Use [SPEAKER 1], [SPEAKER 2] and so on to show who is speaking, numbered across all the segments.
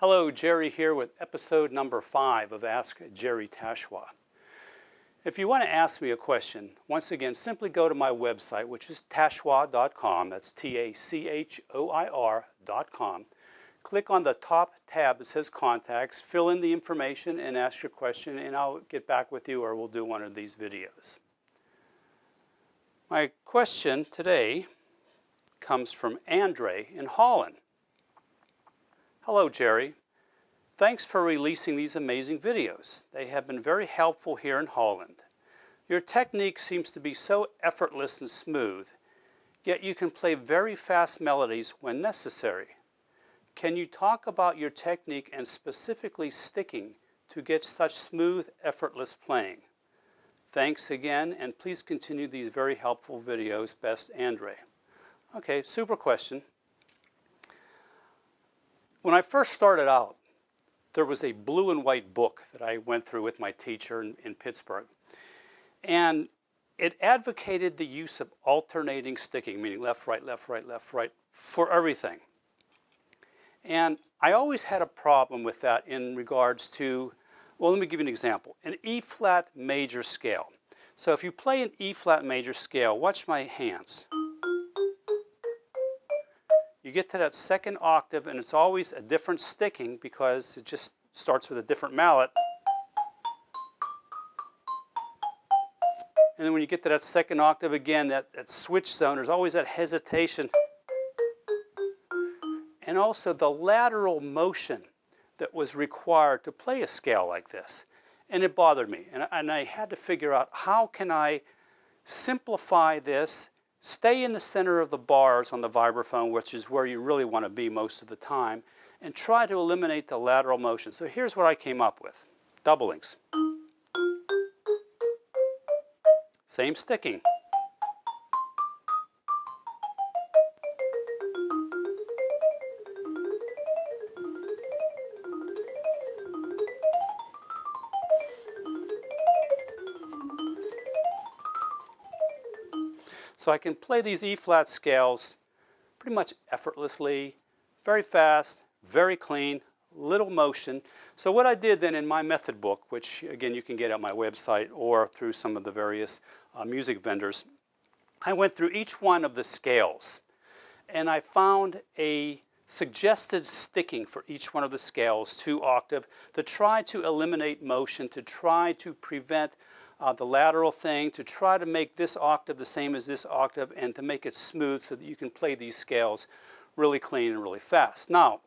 [SPEAKER 1] Hello, Jerry here with episode number 5 of Ask Jerry Tachoir. If you want to ask me a question, once again, simply go to my website, which is tachoir.com. That's Tachoir.com. Click on the top tab that says Contacts, fill in the information, and ask your question, and I'll get back with you, or we'll do one of these videos. My question today comes from Andre in Holland. Hello, Jerry. Thanks for releasing these amazing videos. They have been very helpful here in Holland. Your technique seems to be so effortless and smooth, yet you can play very fast melodies when necessary. Can you talk about your technique and specifically sticking to get such smooth, effortless playing? Thanks again, and please continue these very helpful videos. Best, Andre. Okay, super question. When I first started out, there was a blue and white book that I went through with my teacher in Pittsburgh. And it advocated the use of alternating sticking, meaning left, right, left, right, left, right, for everything. And I always had a problem with that in regards to, well, let me give you an example. An E-flat major scale. So if you play an E-flat major scale, watch my hands. You get to that second octave, and it's always a different sticking because it just starts with a different mallet. And then when you get to that second octave again, that switch zone, there's always that hesitation. And also the lateral motion that was required to play a scale like this. And it bothered me. And I had to figure out, how can I simplify this, stay in the center of the bars on the vibraphone, which is where you really want to be most of the time, and try to eliminate the lateral motion. So here's what I came up with. Doublings. Same sticking. So I can play these E-flat scales pretty much effortlessly, very fast, very clean, little motion. So what I did then in my method book, which again you can get at my website or through some of the various music vendors, I went through each one of the scales and I found a suggested sticking for each one of the scales, 2 octave, to try to eliminate motion, to try to prevent the lateral thing, to try to make this octave the same as this octave, and to make it smooth so that you can play these scales really clean and really fast. Now,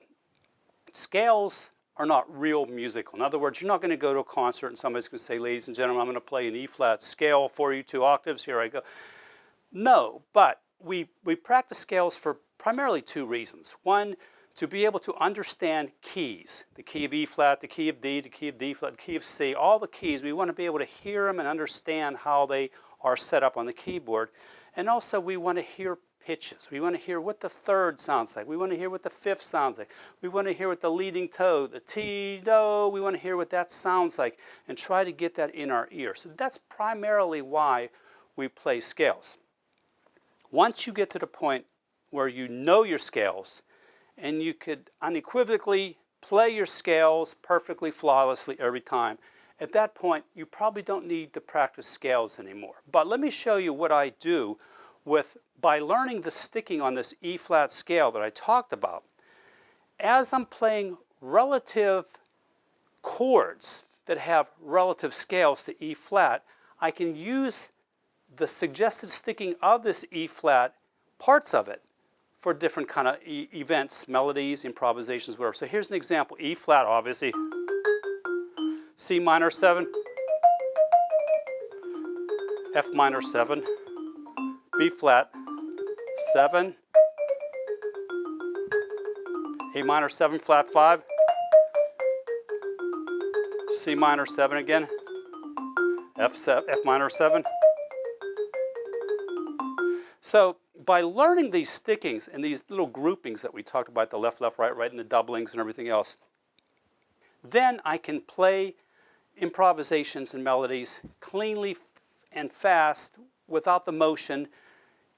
[SPEAKER 1] scales are not real musical. In other words, you're not going to go to a concert and somebody's going to say, ladies and gentlemen, I'm going to play an E-flat scale for you, 2 octaves, here I go. No, but we practice scales for primarily 2 reasons. One, to be able to understand keys, the key of E-flat, the key of D, the key of D-flat, the key of C, all the keys. We want to be able to hear them and understand how they are set up on the keyboard. And also we want to hear pitches. We want to hear what the third sounds like. We want to hear what the fifth sounds like. We want to hear what the leading toe, the T, do, we want to hear what that sounds like and try to get that in our ear. So that's primarily why we play scales. Once you get to the point where you know your scales, and you could unequivocally play your scales perfectly, flawlessly every time, at that point, you probably don't need to practice scales anymore. But let me show you what I do by learning the sticking on this E-flat scale that I talked about. As I'm playing relative chords that have relative scales to E-flat, I can use the suggested sticking of this E-flat, parts of it, for different kind of events, melodies, improvisations, whatever. So here's an example. E-flat, obviously. C minor 7. F minor 7. B flat 7. A minor 7 flat 5. C minor 7 again. F minor 7. So by learning these stickings and these little groupings that we talked about, the left, left, right, right, and the doublings and everything else, then I can play improvisations and melodies cleanly and fast without the motion,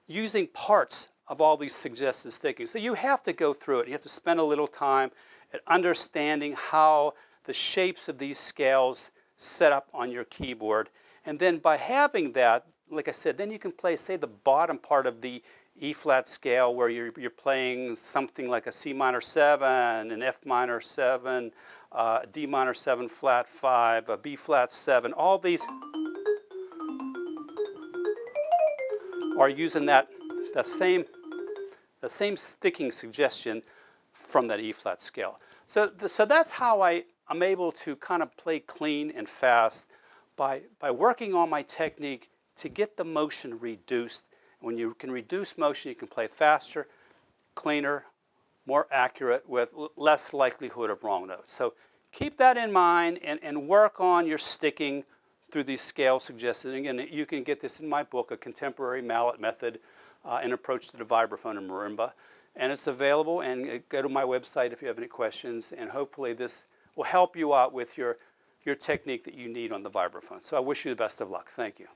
[SPEAKER 1] using parts of all these suggested sticking. So you have to go through it. You have to spend a little time at understanding how the shapes of these scales set up on your keyboard. And then by having that, like I said, then you can play, say, the bottom part of the E flat scale where you're playing something like a C minor 7, an F minor 7, D minor 7 flat 5, a B flat 7. All these are using that same sticking suggestion from that E flat scale. So that's how I'm able to kind of play clean and fast by working on my technique to get the motion reduced. When you can reduce motion, you can play faster, cleaner, more accurate with less likelihood of wrong notes. So keep that in mind and work on your sticking through these scale suggestions. And again, you can get this in my book, A Contemporary Mallet Method, An Approach to the Vibraphone and Marimba. And it's available, and go to my website if you have any questions, and hopefully this will help you out with your technique that you need on the vibraphone. So I wish you the best of luck. Thank you.